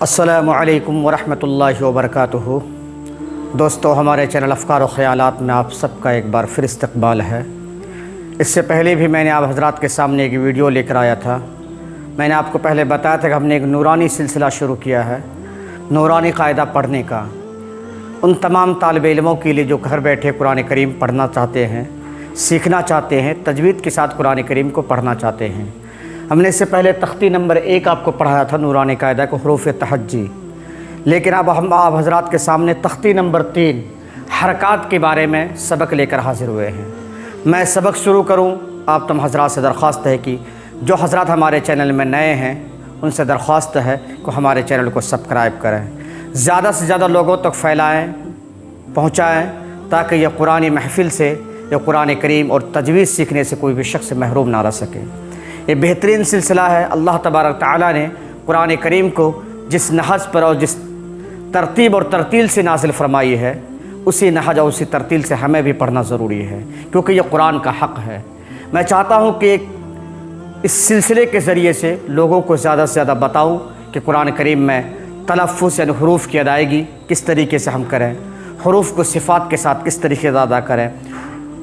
السلام علیکم ورحمۃ اللہ وبرکاتہ۔ دوستو، ہمارے چینل افکار و خیالات میں آپ سب کا ایک بار پھر استقبال ہے۔ اس سے پہلے بھی میں نے آپ حضرات کے سامنے ایک ویڈیو لے کر آیا تھا۔ میں نے آپ کو پہلے بتایا تھا کہ ہم نے ایک نورانی سلسلہ شروع کیا ہے، نورانی قاعدہ پڑھنے کا، ان تمام طالب علموں کے لیے جو گھر بیٹھے قرآن کریم پڑھنا چاہتے ہیں، سیکھنا چاہتے ہیں، تجوید کے ساتھ قرآن کریم کو پڑھنا چاہتے ہیں۔ ہم نے اس سے پہلے تختی نمبر 1 آپ کو پڑھایا تھا، نورانی قاعدہ کو حروف تہجی، لیکن اب ہم آپ حضرات کے سامنے تختی نمبر 3 حرکات کے بارے میں سبق لے کر حاضر ہوئے ہیں۔ میں سبق شروع کروں، آپ تم حضرات سے درخواست ہے کہ جو حضرات ہمارے چینل میں نئے ہیں ان سے درخواست ہے کہ ہمارے چینل کو سبسکرائب کریں، زیادہ سے زیادہ لوگوں تک پھیلائیں، پہنچائیں، تاکہ یہ قرآن محفل سے یا قرآن کریم اور تجوید سیکھنے سے کوئی بھی شخص محروم نہ رہ سکے۔ یہ بہترین سلسلہ ہے۔ اللہ تبارک تعالیٰ نے قرآن کریم کو جس نہج پر اور جس ترتیب اور ترتیل سے نازل فرمائی ہے، اسی نہج اور اسی ترتیل سے ہمیں بھی پڑھنا ضروری ہے، کیونکہ یہ قرآن کا حق ہے۔ میں چاہتا ہوں کہ اس سلسلے کے ذریعے سے لوگوں کو زیادہ سے زیادہ بتاؤں کہ قرآن کریم میں تلفظ یعنی حروف کی ادائیگی کس طریقے سے ہم کریں، حروف کو صفات کے ساتھ کس طریقے سے ادا کریں،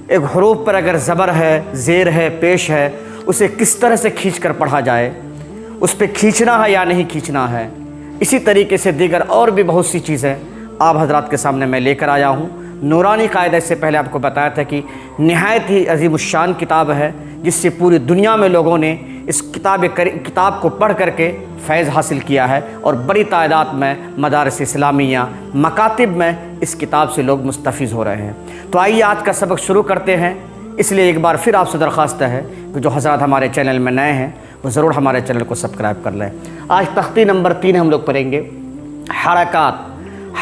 ایک حروف پر اگر زبر ہے، زیر ہے، پیش ہے، اسے کس طرح سے کھینچ کر پڑھا جائے، اس پہ کھینچنا ہے یا نہیں کھینچنا ہے۔ اسی طریقے سے دیگر اور بھی بہت سی چیزیں آپ حضرات کے سامنے میں لے کر آیا ہوں۔ نورانی قاعدہ اس سے پہلے آپ کو بتایا تھا کہ نہایت ہی عظیم الشان کتاب ہے، جس سے پوری دنیا میں لوگوں نے اس کتاب کو پڑھ کر کے فیض حاصل کیا ہے، اور بڑی تعداد میں مدارس اسلامیہ، مکاتب میں اس کتاب سے لوگ مستفیض ہو رہے ہیں۔ تو آئیے آج کا سبق شروع کرتے ہیں۔ اس لیے ایک بار پھر آپ سے درخواست ہے کہ جو حضرات ہمارے چینل میں نئے ہیں وہ ضرور ہمارے چینل کو سبسکرائب کر لیں۔ آج تختی نمبر 3 ہم لوگ پڑھیں گے، حرکات۔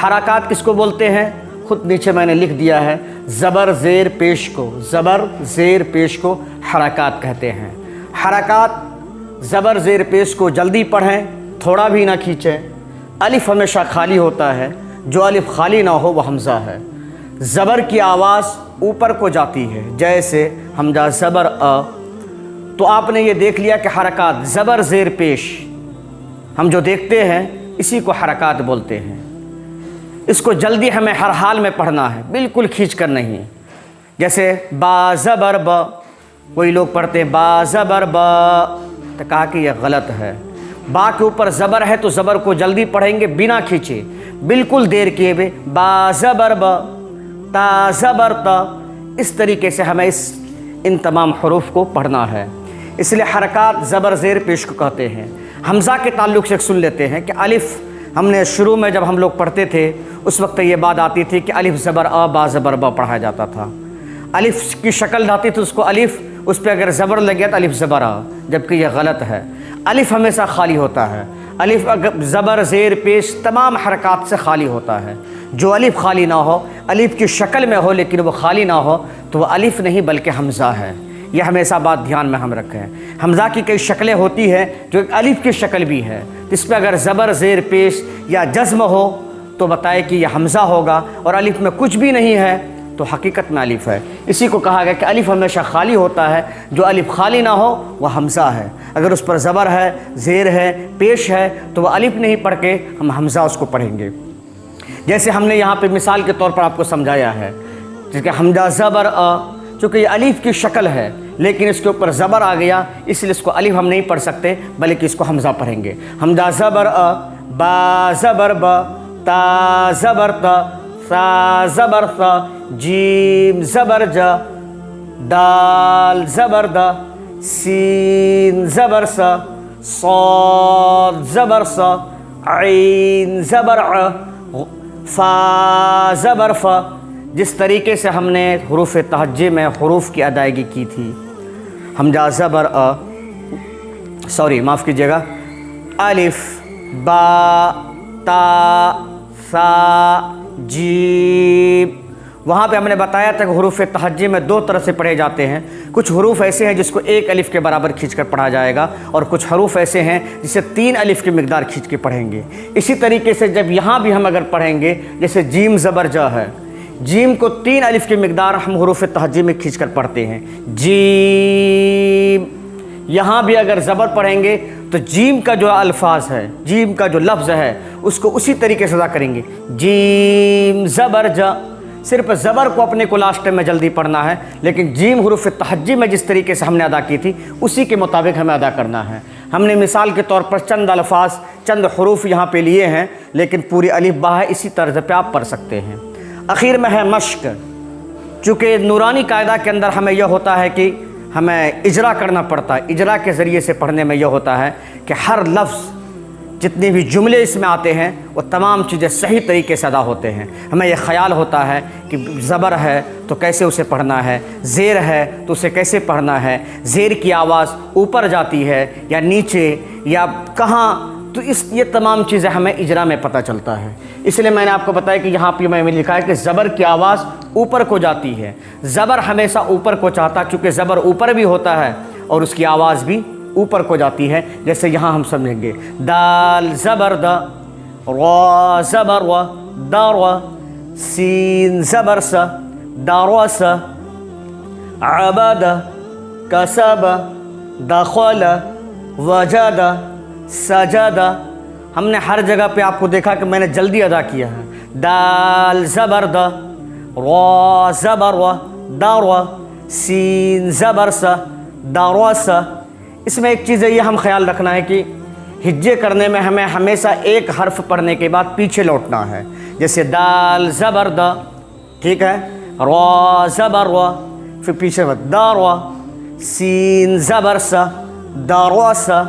حرکات کس کو بولتے ہیں؟ خود نیچے میں نے لکھ دیا ہے، زبر زیر پیش کو، زبر زیر پیش کو حرکات کہتے ہیں۔ حرکات زبر زیر پیش کو جلدی پڑھیں، تھوڑا بھی نہ کھینچیں۔ الف ہمیشہ خالی ہوتا ہے، جو الف خالی نہ ہو وہ حمزہ ہے۔ زبر کی آواز اوپر کو جاتی ہے، جیسے حمزہ زبر ا، تو آپ نے یہ دیکھ لیا کہ حرکات زبر زیر پیش ہم جو دیکھتے ہیں اسی کو حرکات بولتے ہیں۔ اس کو جلدی ہمیں ہر حال میں پڑھنا ہے، بالکل کھینچ کر نہیں۔ جیسے با زبر ب، کوئی لوگ پڑھتے ہیں با زبر ب، تو کہا کہ یہ غلط ہے۔ با کے اوپر زبر ہے تو زبر کو جلدی پڑھیں گے بنا کھینچے، بالکل دیر کیے ہوئے، با زبر ب، تا زبر تا، اس طریقے سے ہمیں ان تمام حروف کو پڑھنا ہے۔ اس لیے حرکات زبر زیر پیش کو کہتے ہیں۔ حمزہ کے تعلق سے سن لیتے ہیں کہ الف، ہم نے شروع میں جب ہم لوگ پڑھتے تھے اس وقت یہ بات آتی تھی کہ الف زبر آ با زبر با پڑھا جاتا تھا۔ الف کی شکل آتی تھی اس کو الف، اس پہ اگر زبر لگ گیا تو الف زبر آ، جبکہ یہ غلط ہے۔ الف ہمیشہ خالی ہوتا ہے، الف اگر زبر زیر پیش تمام حرکات سے خالی ہوتا ہے۔ جو الف خالی نہ ہو، الف کی شکل میں ہو لیکن وہ خالی نہ ہو، تو وہ الف نہیں بلکہ حمزہ ہے۔ یہ ہمیشہ بات دھیان میں ہم رکھیں۔ حمزہ کی کئی شکلیں ہوتی ہیں جو ایک الف کی شکل بھی ہے، جس پہ اگر زبر زیر پیش یا جزم ہو تو بتائے کہ یہ حمزہ ہوگا، اور الف میں کچھ بھی نہیں ہے تو حقیقت میں الف ہے۔ اسی کو کہا گیا کہ الف ہمیشہ خالی ہوتا ہے، جو الف خالی نہ ہو وہ حمزہ ہے۔ اگر اس پر زبر ہے، زیر ہے، پیش ہے تو وہ الف نہیں پڑھ کے ہم حمزہ اس کو پڑھیں گے۔ جیسے ہم نے یہاں پہ مثال کے طور پر آپ کو سمجھایا ہے، جس کہ حمزہ زبر ا، چونکہ یہ الف کی شکل ہے لیکن اس کے اوپر زبر آ گیا، اس لیے اس کو الف ہم نہیں پڑھ سکتے بلکہ اس کو حمزہ پڑھیں گے۔ حمزہ زبر ا، با زبر ب، تا زبر تا، سا زبر ثا، جیم زبر جا، دال زبر دا، سین زبر سا، صاد زبر سا، عین زبر ع، فا زبر فا۔ جس طریقے سے ہم نے حروف تہجی میں حروف کی ادائیگی کی تھی، حمزہ زبر ا، معاف کیجیے گا، الف، با، تا، سا، جیم، وہاں پہ ہم نے بتایا تھا کہ حروف تہجی میں 2 طرح سے پڑھے جاتے ہیں۔ کچھ حروف ایسے ہیں جس کو 1 الف کے برابر کھینچ کر پڑھا جائے گا، اور کچھ حروف ایسے ہیں جسے 3 الف کی مقدار کھینچ کے پڑھیں گے۔ اسی طریقے سے جب یہاں بھی ہم اگر پڑھیں گے، جیسے جیم زبر جا ہے، جیم کو 3 الف کی مقدار ہم حروف تہجی میں کھینچ کر پڑھتے ہیں، جیم۔ یہاں بھی اگر زبر پڑھیں گے تو جیم کا جو الفاظ ہے، جیم کا جو لفظ ہے، اس کو اسی طریقے سے ادا کریں گے۔ جیم زبر جا، صرف زبر کو اپنے کو لاسٹ میں جلدی پڑھنا ہے، لیکن جیم حروف تہجی میں جس طریقے سے ہم نے ادا کی تھی اسی کے مطابق ہمیں ادا کرنا ہے۔ ہم نے مثال کے طور پر چند الفاظ، چند حروف یہاں پہ لیے ہیں، لیکن پوری الف با ہے، اسی طرز پہ آپ پڑھ سکتے ہیں۔ اخیر میں ہے مشق۔ چونکہ نورانی قاعدہ کے اندر ہمیں یہ ہوتا ہے کہ ہمیں اجرا کرنا پڑتا ہے، اجرا کے ذریعے سے پڑھنے میں یہ ہوتا ہے کہ ہر لفظ، جتنے بھی جملے اس میں آتے ہیں، وہ تمام چیزیں صحیح طریقے سے ادا ہوتے ہیں۔ ہمیں یہ خیال ہوتا ہے کہ زبر ہے تو کیسے اسے پڑھنا ہے، زیر ہے تو اسے کیسے پڑھنا ہے، زیر کی آواز اوپر جاتی ہے یا نیچے یا کہاں، تو یہ تمام چیزیں ہمیں اجرا میں پتہ چلتا ہے۔ اس لیے میں نے آپ کو بتایا کہ یہاں پہ میں نے لکھا ہے کہ زبر کی آواز اوپر کو جاتی ہے۔ زبر ہمیشہ اوپر کو چاہتا، چونکہ زبر اوپر بھی ہوتا ہے اور اس کی آواز بھی اوپر کو جاتی ہے۔ جیسے یہاں ہم سمجھیں گے دال زبر دا، را زبر و، دا را، سین زبر سا، داروا سا، عبد کسب دخل وجد سجد۔ ہم نے ہر جگہ پہ آپ کو دیکھا کہ میں نے جلدی ادا کیا ہے۔ دال زبر دا، را زبر و، داروا، سین زبر سا، داروا سا۔ اس میں ایک چیز ہے، یہ ہم خیال رکھنا ہے کہ ہجے کرنے میں ہمیں ہمیشہ ایک حرف پڑھنے کے بعد پیچھے لوٹنا ہے۔ جیسے دال زبر دا، ٹھیک ہے، را زبر و، پھر پیچھے داروا، سین زبر سا، داروا سا۔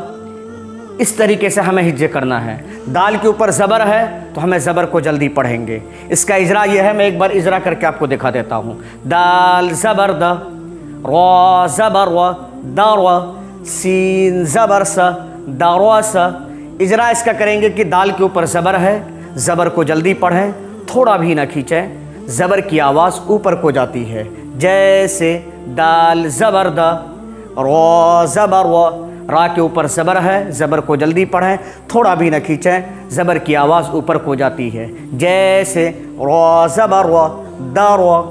اس طریقے سے ہمیں ہجے کرنا ہے۔ دال کے اوپر زبر ہے تو ہمیں زبر کو جلدی پڑھیں گے۔ اس کا اجرا یہ ہے، میں ایک بار اجرا کر کے آپ کو دکھا دیتا ہوں۔ دال زبر دا، را زبر و، داروا، سین زبر سا، داروا سا۔ اجرا اس کا کریں گے کہ دال کے اوپر زبر ہے، زبر کو جلدی پڑھیں، تھوڑا بھی نہ کھینچیں، زبر کی آواز اوپر کو جاتی ہے۔ جیسے دال زبر دا، را زبر و، را کے اوپر زبر ہے، زبر کو جلدی پڑھیں، تھوڑا بھی نہ کھینچیں، زبر کی آواز اوپر کو جاتی ہے۔ جیسے را زبر و، داروا،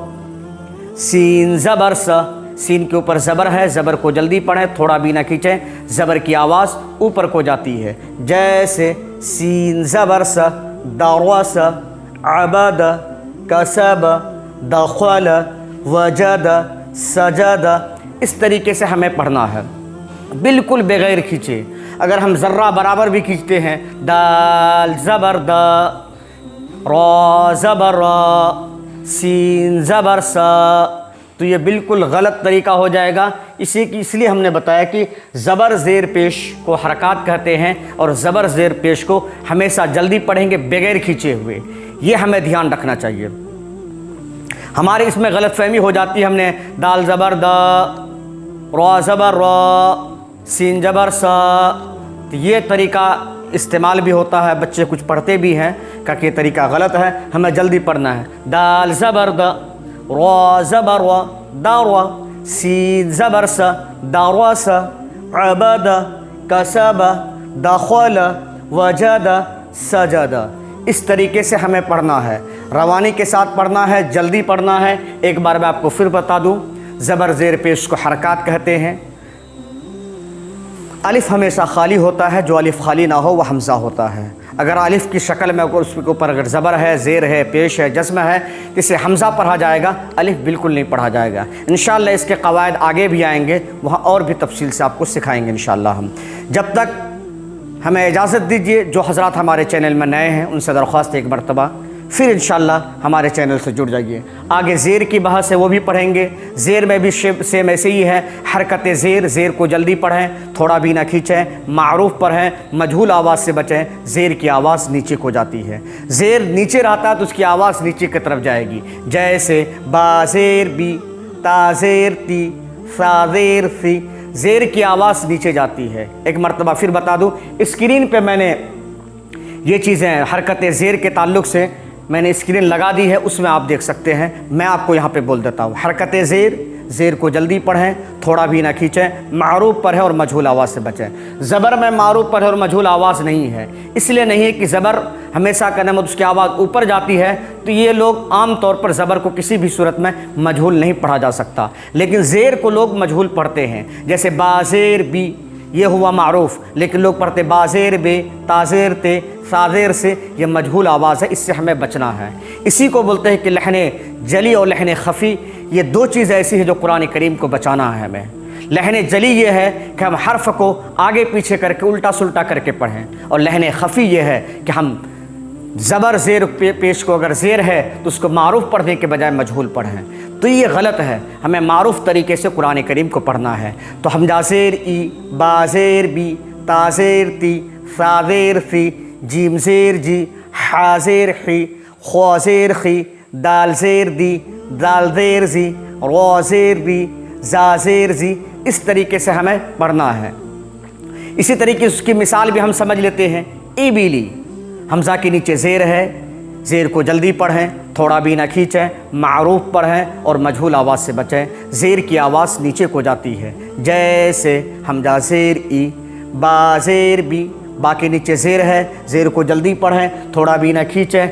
سین زبر سا، سین کے اوپر زبر ہے، زبر کو جلدی پڑھیں، تھوڑا بھی نہ کھینچیں، زبر کی آواز اوپر کو جاتی ہے۔ جیسے سین زبر سا، داروا سا، عبد کسب دخل وجد سجد۔ اس طریقے سے ہمیں پڑھنا ہے، بالکل بغیر کھینچے۔ اگر ہم ذرہ برابر بھی کھینچتے ہیں، دال زبر دا، را زبر را، سین زبر سا، تو یہ بالکل غلط طریقہ ہو جائے گا۔ اس لیے ہم نے بتایا کہ زبر زیر پیش کو حرکات کہتے ہیں، اور زبر زیر پیش کو ہمیشہ جلدی پڑھیں گے بغیر کھینچے ہوئے۔ یہ ہمیں دھیان رکھنا چاہیے۔ ہمارے اس میں غلط فہمی ہو جاتی ہے، ہم نے دال زبر دا، را زبر را، سین زبر سا، تو یہ طریقہ استعمال بھی ہوتا ہے، بچے کچھ پڑھتے بھی ہیں کہ یہ طریقہ غلط ہے، ہمیں جلدی پڑھنا ہے۔ دال زبر دا، را زبر و، داروا، سین زبر سا، داروا سا، عبد کسب دخل وجد سجد۔ اس طریقے سے ہمیں پڑھنا ہے، روانی کے ساتھ پڑھنا ہے، جلدی پڑھنا ہے۔ ایک بار میں آپ کو پھر بتا دوں، زبر زیر پیش کو حرکات کہتے ہیں۔ الف ہمیشہ خالی ہوتا ہے، جو الف خالی نہ ہو وہ حمزہ ہوتا ہے۔ اگر الف کی شکل میں اس کے اوپر اگر زبر ہے، زیر ہے، پیش ہے، جزم ہے، اسے حمزہ پڑھا جائے گا، الف بالکل نہیں پڑھا جائے گا۔ انشاءاللہ اس کے قواعد آگے بھی آئیں گے، وہاں اور بھی تفصیل سے آپ کو سکھائیں گے انشاءاللہ ہم۔ جب تک ہمیں اجازت دیجیے، جو حضرات ہمارے چینل میں نئے ہیں ان سے درخواست ہے ایک مرتبہ پھر انشاءاللہ ہمارے چینل سے جڑ جائیے۔ آگے زیر کی بحث ہے، وہ بھی پڑھیں گے۔ زیر میں بھی سیم ایسے ہی ہے، حرکت زیر، زیر کو جلدی پڑھیں، تھوڑا بھی نہ کھینچیں، معروف پڑھیں، مجہول آواز سے بچیں۔ زیر کی آواز نیچے کو جاتی ہے، زیر نیچے رہتا ہے تو اس کی آواز نیچے کی طرف جائے گی۔ جیسے با زیر بی، تا زیر تی، سا زیر سی، زیر کی آواز نیچے جاتی ہے۔ ایک مرتبہ پھر بتا دوں، اسکرین پہ میں نے یہ چیزیں حرکت زیر کے تعلق سے میں نے اسکرین لگا دی ہے، اس میں آپ دیکھ سکتے ہیں۔ میں آپ کو یہاں پہ بول دیتا ہوں، حرکت زیر، زیر کو جلدی پڑھیں، تھوڑا بھی نہ کھینچیں، معروف پڑھیں اور مجہول آواز سے بچیں۔ زبر میں معروف پڑھیں اور مجہول آواز نہیں ہے، اس لیے نہیں ہے کہ زبر ہمیشہ کا نمت اس کی آواز اوپر جاتی ہے، تو یہ لوگ عام طور پر زبر کو کسی بھی صورت میں مجہول نہیں پڑھا جا سکتا، لیکن زیر کو لوگ مجہول پڑھتے ہیں۔ جیسے با زیر بی، یہ ہوا معروف، لیکن لوگ پڑھتے بازیر بے، تازیر تے، سازیر سے، یہ مجہول آواز ہے، اس سے ہمیں بچنا ہے۔ اسی کو بولتے ہیں کہ لحن جلی اور لحن خفی، یہ دو چیز ایسی ہے جو قرآن کریم کو بچانا ہے ہمیں۔ لحن جلی یہ ہے کہ ہم حرف کو آگے پیچھے کر کے الٹا سلٹا کر کے پڑھیں، اور لحن خفی یہ ہے کہ ہم زبر زیر پیش کو اگر زیر ہے تو اس کو معروف پڑھنے کے بجائے مجہول پڑھیں، تو یہ غلط ہے۔ ہمیں معروف طریقے سے قرآن کریم کو پڑھنا ہے۔ تو ہم جازیر ای، بازیر بی، تازیر تی، سازیر سی، جیم زیر جی، حازیر خی، خوازیر خی، دال زیر دی، دال زیر زی، رو زیر بی، زازیر زی، اس طریقے سے ہمیں پڑھنا ہے۔ اسی طریقے اس کی مثال بھی ہم سمجھ لیتے ہیں۔ ای بیلی، حمزہ کے نیچے زیر ہے، زیر کو جلدی پڑھیں، تھوڑا بھی نہ کھینچیں، معروف پڑھیں اور مجہول آواز سے بچیں۔ زیر کی آواز نیچے کو جاتی ہے، جیسے حمزہ زیر ای، با زیر بی، با کے نیچے زیر ہے، زیر کو جلدی پڑھیں، تھوڑا بھی نہ کھینچیں،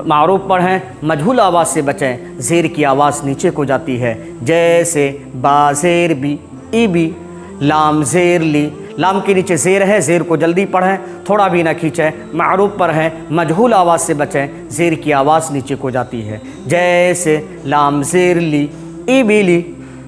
معروف پڑھیں، مجہول آواز سے بچیں۔ زیر کی آواز نیچے کو جاتی ہے، جیسے با زیر بی، ای بی، لام زیر لی، لام کے نیچے زیر ہے، زیر کو جلدی پڑھیں، تھوڑا بھی نہ کھینچیں، معروف پڑھیں، مجہول آواز سے بچیں۔ زیر کی آواز نیچے کو جاتی ہے، جیسے لام زیر لی، ای بیلی،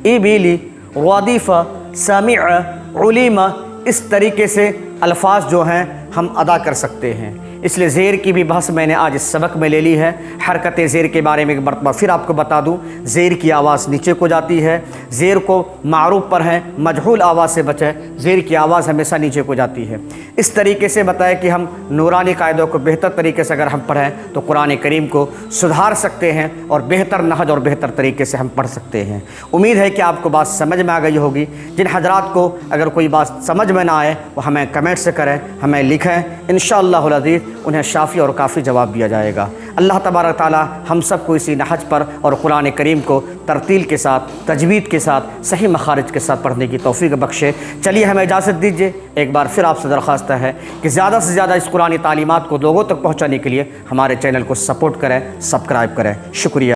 ای بیلی، وادیفہ، سمع، علیمہ، اس طریقے سے الفاظ جو ہیں ہم ادا کر سکتے ہیں۔ اس لیے زیر کی بھی بحث میں نے آج اس سبق میں لے لی ہے۔ حرکت زیر کے بارے میں ایک مرتبہ پھر آپ کو بتا دوں، زیر کی آواز نیچے کو جاتی ہے، زیر کو معروف پڑھیں، مجہول آواز سے بچیں، زیر کی آواز ہمیشہ نیچے کو جاتی ہے۔ اس طریقے سے بتایا کہ ہم نورانی قاعدوں کو بہتر طریقے سے اگر ہم پڑھیں تو قرآن کریم کو سدھار سکتے ہیں اور بہتر نہج اور بہتر طریقے سے ہم پڑھ سکتے ہیں۔ امید ہے کہ آپ کو بات سمجھ میں آ گئی ہوگی۔ جن حضرات کو اگر کوئی بات سمجھ میں نہ آئے وہ ہمیں کمنٹ سے کریں، ہمیں لکھیں، انشاءاللہ العزیز انہیں شافی اور کافی جواب دیا جائے گا۔ اللہ تبارک تعالی ہم سب کو اسی نہج پر اور قرآن کریم کو ترتیل کے ساتھ، تجوید کے ساتھ، صحیح مخارج کے ساتھ پڑھنے کی توفیق بخشے۔ چلیے ہمیں اجازت دیجیے، ایک بار پھر آپ سے درخواست ہے کہ زیادہ سے زیادہ اس قرآنی تعلیمات کو لوگوں تک پہنچانے کے لیے ہمارے چینل کو سپورٹ کریں، سبسکرائب کریں۔ شکریہ۔